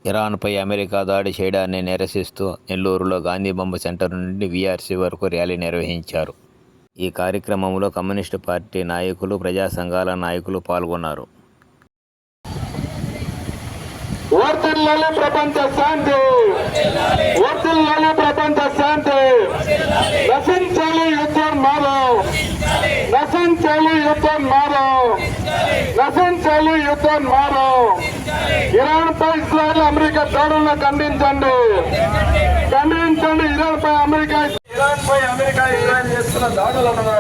ఇరాన్పై America దాడి చేయడాన్ని నిరసిస్తూ నెల్లూరులో గాంధీ బొమ్మ సెంటర్ నుండి వీఆర్సీ వరకు ర్యాలీ నిర్వహించారు. ఈ కార్యక్రమంలో కమ్యూనిస్టు పార్టీ నాయకులు, ప్రజా సంఘాల నాయకులు పాల్గొన్నారు. వర్ధిల్లాలి ప్రపంచ శాంతి, వర్ధిల్లాలి ప్రపంచ శాంతి, నశించాలి యుద్ధోన్మాదం, నశించాలి యుద్ధోన్మాదం, నశించాలి యుద్ధోన్మాదం. ఇరాన్పై ఇజ్రాయెల్ అమెరికా దాడులను ఖండించండి, ఖండించండి. ఇరాన్పై అమెరికా ఇజ్రాయెల్ చేస్తున్న దాడులను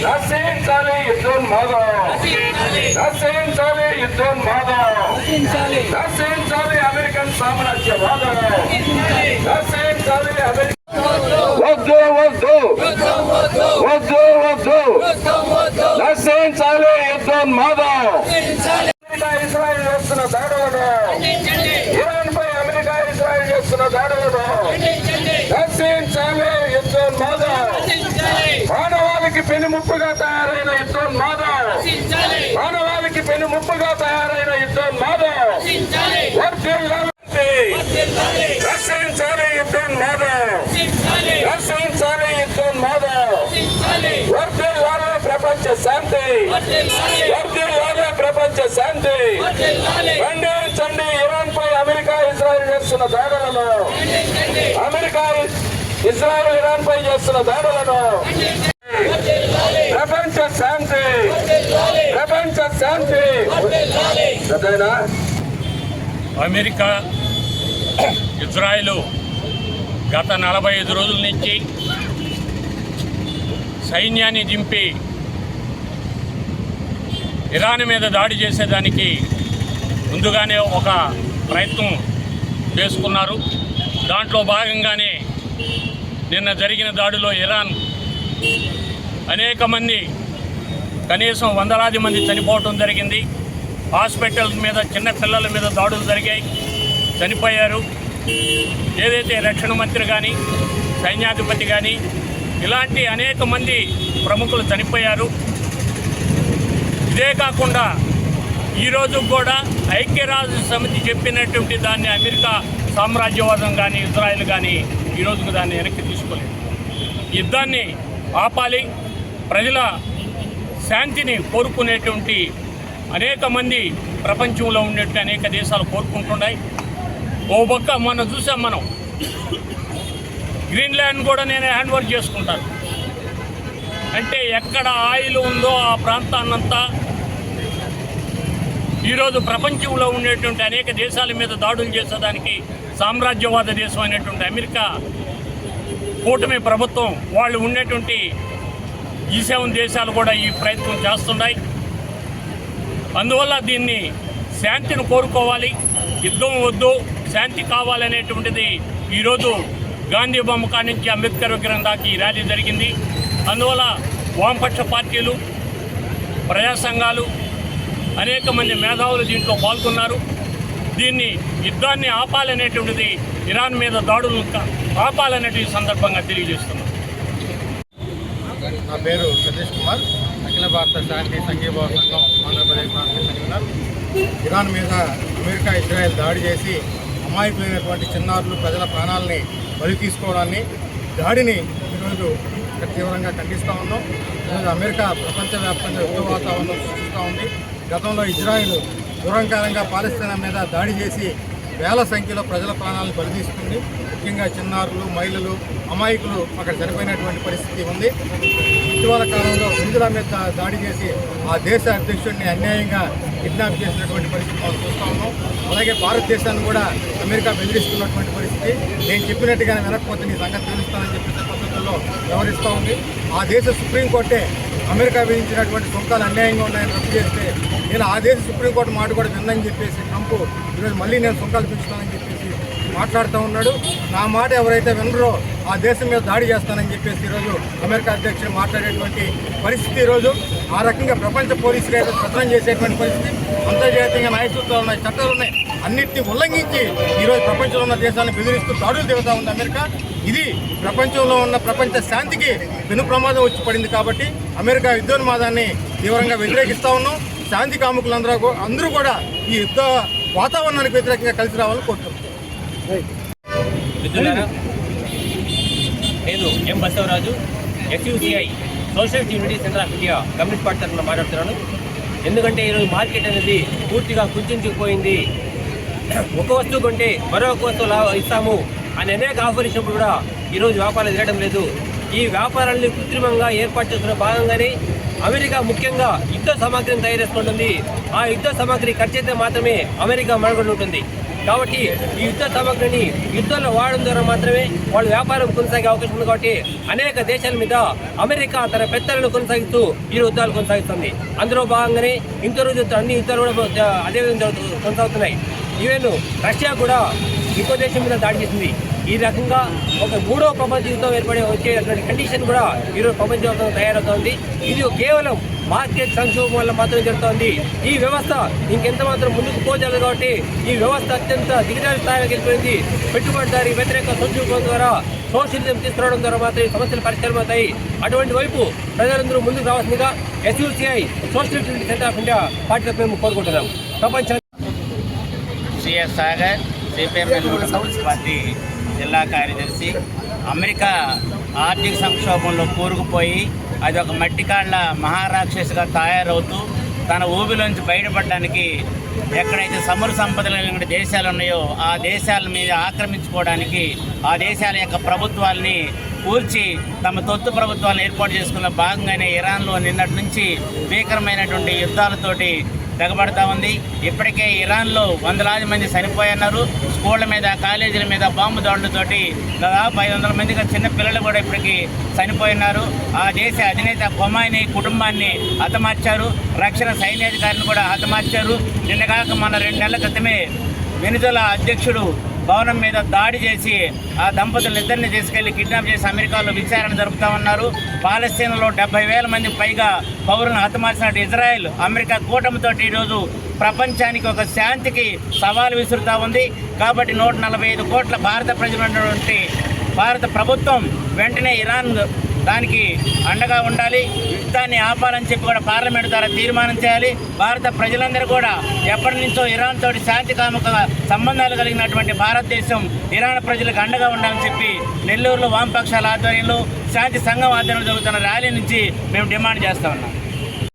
నశించాలి యుద్ధోన్మాదం, నశించాలి యుద్ధోన్మాదం, నశించాలి అమెరికన్ సామ్రాజ్యవాదం, నశించాలి అమెరికా. వద్దు వద్దు వద్దు వద్దు, నశించాలి యుద్ధోన్మాదం. ఇజ్రాయెల్ చేస్తున్న దాడులను, ఇరాన్పై అమెరికా ఇజ్రాయెల్ చేస్తున్న దాడులను నశించాలి యుద్ధోన్మాదం. మానవాళికి పెనుముప్పుగా తయారైన యుద్ధోన్మాదం, మానవాళికి పెనుముప్పుగా తయారైన యుద్ధోన్మాదం. నశించాలి యుద్ధోన్మాదం, నశించాలి యుద్ధోన్మాదం. వర్ధిల్లాలి ప్రపంచ శాంతి, వర్ధిల్లాలి ప్రపంచ శాంతి. ఖండించండి ఇరాన్పై అమెరికా ఇజ్రాయెల్ చేస్తున్న దాడులను, అమెరికా ఇజ్రాయెల్ ఇరాన్పై చేస్తున్న దాడులను. ప్రపంచ శాంతి, ప్రపంచ శాంతి. అమెరికా ఇజ్రాయెల్ గత 45 రోజుల నుంచి సైన్యాన్ని దింపి ఇరాన్ మీద దాడి చేసేదానికి ముందుగానే ఒక ప్రయత్నం చేసుకున్నారు. దాంట్లో భాగంగానే నిన్న జరిగిన దాడిలో ఇరాన్ అనేక మంది, కనీసం వందలాది మంది చనిపోవటం జరిగింది. హాస్పిటల్ మీద, చిన్న పిల్లల మీద దాడులు జరిగాయి, చనిపోయారు. ఏదైతే రక్షణ మంత్రి కానీ, సైన్యాధిపతి కానీ, ఇలాంటి అనేక మంది ప్రముఖులు చనిపోయారు. ఇదే కాకుండా ఈరోజు కూడా ఐక్యరాజ్య సమితి చెప్పినటువంటి దాన్ని అమెరికా సామ్రాజ్యవాదం కానీ, ఇజ్రాయెల్ కానీ ఈరోజుకు దాన్ని వెనక్కి తీసుకోలేదు. యుద్ధాన్ని ఆపాలి, ప్రజల శాంతిని కోరుకునేటువంటి అనేక మంది ప్రపంచంలో ఉండేటువంటి అనేక దేశాలు కోరుకుంటున్నాయి. ఓ పక్క మనం చూసాం, మనం గ్రీన్లాండ్ కూడా నేను హ్యాండ్ ఓవర్ చేసుకుంటాను అంటే ఎక్కడ ఆయిల్ ఉందో ఆ ప్రాంతాన్నంతా ఈరోజు ప్రపంచంలో ఉండేటువంటి అనేక దేశాల మీద దాడులు చేసేదానికి సామ్రాజ్యవాద దేశం అయినటువంటి అమెరికా కూటమి ప్రభుత్వం, వాళ్ళు ఉండేటువంటి G7 దేశాలు కూడా ఈ ప్రయత్నం చేస్తున్నాయి. అందువల్ల దీన్ని శాంతిని కోరుకోవాలి, యుద్ధం వద్దు, శాంతి కావాలనేటువంటిది ఈరోజు గాంధీ బొమ్మ కాడి నుంచి అంబేద్కర్ విగ్రహం దాకా ఈ ర్యాలీ జరిగింది. అందువల్ల వామపక్ష పార్టీలు, ప్రజా సంఘాలు, అనేక మంది మేధావులు దీంట్లో పాల్గొన్నారు. దీన్ని యుద్ధాన్ని ఆపాలనేటువంటిది, ఇరాన్ మీద దాడులు ఆపాలనేటువంటి సందర్భంగా తెలియజేస్తున్నాం. నా పేరు సతీష్ కుమార్, అఖిల భారత శాంతి సంఘీభావ సంఘం ఆంధ్రప్రదేశ్ రాష్ట్ర కన్వీనర్. ఇరాన్ మీద అమెరికా ఇజ్రాయెల్ దాడి చేసి అమాయకులైనటువంటి చిన్నారులు, ప్రజల ప్రాణాలని బలి తీసుకోవడాన్ని, దాడిని ఈరోజు తీవ్రంగా ఖండిస్తూ ఉన్నాం. ఈరోజు అమెరికా ప్రపంచవ్యాప్తంగా యుద్ధ వాతావరణం సృష్టిస్తూ ఉంది. గతంలో ఇజ్రాయెల్ దూరంకారంగా పాలస్తీనా మీద దాడి చేసి వేల సంఖ్యలో ప్రజల ప్రాణాలను బలితీస్తుంది. ముఖ్యంగా చిన్నారులు, మహిళలు, అమాయకులు అక్కడ చనిపోయినటువంటి పరిస్థితి ఉంది. ఇటీవల కాలంలో హిందువుల మీద దాడి చేసి ఆ దేశ అధ్యక్షుడిని అన్యాయంగా కిడ్నాప్ చేసినటువంటి పరిస్థితి మనం చూస్తూ ఉన్నాం. అలాగే భారతదేశాన్ని కూడా అమెరికా బెదిరిస్తున్నటువంటి పరిస్థితి. నేను చెప్పినట్టుగానే వినకపోతే నీ సంగతి తెలుస్తానని చెప్పి పద్ధతుల్లో వ్యవహరిస్తూ ఉంది. ఆ దేశ సుప్రీంకోర్టే అమెరికా విధించినటువంటి సుంకాలు అన్యాయంగా ఉన్నాయని రద్దు చేస్తే నేను ఆ దేశ సుప్రీంకోర్టు మాట కూడా విందని చెప్పేసి ట్రంప్ ఈరోజు మళ్ళీ నేను సుంకాలు పెంచుతానని చెప్పేసి మాట్లాడుతూ ఉన్నాడు. నా మాట ఎవరైతే వినరో ఆ దేశం మీద దాడి చేస్తానని చెప్పేసి ఈరోజు అమెరికా అధ్యక్షుడు మాట్లాడేటువంటి పరిస్థితి. ఈరోజు ఆ రకంగా ప్రపంచ పోలీసులు అయితే ప్రచారం చేసేటువంటి పరిస్థితి. అంతర్జాతీయంగా నాయకత్వాలు ఉన్నాయి, చట్టాలు ఉన్నాయి, అన్నింటినీ ఉల్లంఘించి ఈరోజు ప్రపంచంలో ఉన్న దేశాలను బెదిరిస్తూ దాడులు దిగుతూ ఉంది అమెరికా. ఇది ప్రపంచంలో ఉన్న ప్రపంచ శాంతికి పెను ప్రమాదం వచ్చి పడింది. కాబట్టి అమెరికా యుద్ధోన్మాదాన్ని తీవ్రంగా వ్యతిరేకిస్తూ ఉన్నాం. శాంతి కాముకులందరూ కూడా ఈ యుద్ధ వాతావరణానికి వ్యతిరేకంగా కలిసి రావాలని కోరుతున్నాం. మిత్రులారా, నేను M Basavaraju, SUCI social unity centre of India communist party తరఫున మాట్లాడుతున్నాను. ఎందుకంటే ఈరోజు మార్కెట్ అనేది పూర్తిగా కుంచుకుపోయింది. ఒక వస్తువు కొంటే మరొక వస్తువు ఇస్తాము అని అనేక ఆఫర్ ఇచ్చినప్పుడు కూడా ఈరోజు వ్యాపారాలు జరగడం లేదు. ఈ వ్యాపారాన్ని కృత్రిమంగా ఏర్పాటు చేస్తున్న భాగంగానే అమెరికా ముఖ్యంగా యుద్ధ సామాగ్రిని తయారు చేసుకుంటుంది. ఆ యుద్ధ సామాగ్రి ఖర్చు అయితే మాత్రమే అమెరికా మనుగడ ఉంటుంది. కాబట్టి ఈ యుద్ధ సామాగ్రిని యుద్ధంలో వాడడం ద్వారా మాత్రమే వాళ్ళు వ్యాపారం కొనసాగే అవకాశం ఉంది. కాబట్టి అనేక దేశాల మీద అమెరికా తన పెత్తలను కొనసాగిస్తూ ఈ యుద్ధాలు కొనసాగిస్తుంది. అందులో భాగంగానే అన్ని యుద్ధాలు కూడా అదే విధంగా కొనసాగుతున్నాయి. ఈవెన్ రష్యా కూడా ఇంకో దేశం మీద దాడి చేసింది. ఈ రకంగా ఒక మూడో ప్రపంచ యుద్ధం వచ్చేటువంటి కండిషన్ కూడా ఈరోజు ప్రపంచ యుద్ధం తయారవుతోంది. ఇది కేవలం మార్కెట్ సంక్షోభం వల్ల మాత్రమే జరుగుతోంది. ఈ వ్యవస్థ ఇంకెంత మాత్రం ముందుకు పోజాలి. కాబట్టి ఈ వ్యవస్థ అత్యంత దిగజారి స్థాయికి వెళ్ళిపోయింది. పెట్టుబడిదారి వ్యతిరేక సంక్షోభం ద్వారా సోషలిజం తీసుకురావడం ద్వారా మాత్రమే సమస్యలు పరిష్కారం అవుతాయి. అటువంటి వైపు ప్రజలందరూ ముందుకు రావాల్సిందిగా SUCI social unity centre of India party మేము కోరుకుంటున్నాం. ప్రపంచ CS Sagar, CPM communist party జిల్లా కార్యదర్శి. అమెరికా ఆర్థిక సంక్షోభంలో కూరుకుపోయి అది ఒక మట్టికాళ్ల మహారాక్షసుగా తయారవుతూ తన ఊబిలోంచి బయటపడడానికి ఎక్కడైతే సముద్ర సంపదలు కలిగిన దేశాలు ఉన్నాయో ఆ దేశాల మీద ఆక్రమించుకోవడానికి ఆ దేశాల యొక్క ప్రభుత్వాల్ని కూల్చి తమ తొత్తు ప్రభుత్వాలను ఏర్పాటు చేసుకున్న భాగంగానే ఇరాన్లో నిన్నటి నుంచి భీకరమైనటువంటి యుద్ధాలతోటి తెగబడతా ఉంది. ఇప్పటికే ఇరాన్లో వందలాది మంది చనిపోయినారు. స్కూళ్ళ మీద, కాలేజీల మీద బాంబు దాడులతోటి దాదాపు 500 మందిగా చిన్న పిల్లలు కూడా ఇప్పటికీ చనిపోయినారు. ఆ దేశ అధినేత ఖొమైనీ కుటుంబాన్ని హతమార్చారు. రక్షణ సైన్యాధికారిని కూడా హతమార్చారు. నిన్నగాక మన 2 నెలల క్రితమే వెనిజులా అధ్యక్షుడు భవనం మీద దాడి చేసి ఆ దంపతులిద్దరిని తీసుకెళ్లి కిడ్నాప్ చేసి అమెరికాలో విచారణ జరుపుతా ఉన్నారు. పాలస్తీనాలో 70,000 మందికి పైగా పౌరులను హతమార్చినట్టు ఇజ్రాయెల్ అమెరికా కూటమితో ఈరోజు ప్రపంచానికి ఒక శాంతికి సవాలు విసురుతూ ఉంది. కాబట్టి 145 కోట్ల భారత ప్రజలు ఉన్నటువంటి భారత ప్రభుత్వం వెంటనే ఇరాన్ దానికి అండగా ఉండాలి. యుద్ధాన్ని ఆపాలని చెప్పి కూడా పార్లమెంట్ ద్వారా తీర్మానం చేయాలి. భారత ప్రజలందరూ కూడా ఎప్పటి నుంచో ఇరాన్ తోటి శాంతి కాముక సంబంధాలు కలిగినటువంటి భారతదేశం ఇరాన్ ప్రజలకు అండగా ఉండాలని చెప్పి నెల్లూరులో వామపక్షాల ఆధ్వర్యంలో శాంతి సంఘం ఆధ్వర్యంలో జరుగుతున్న ర్యాలీ నుంచి మేము డిమాండ్ చేస్తా ఉన్నాం.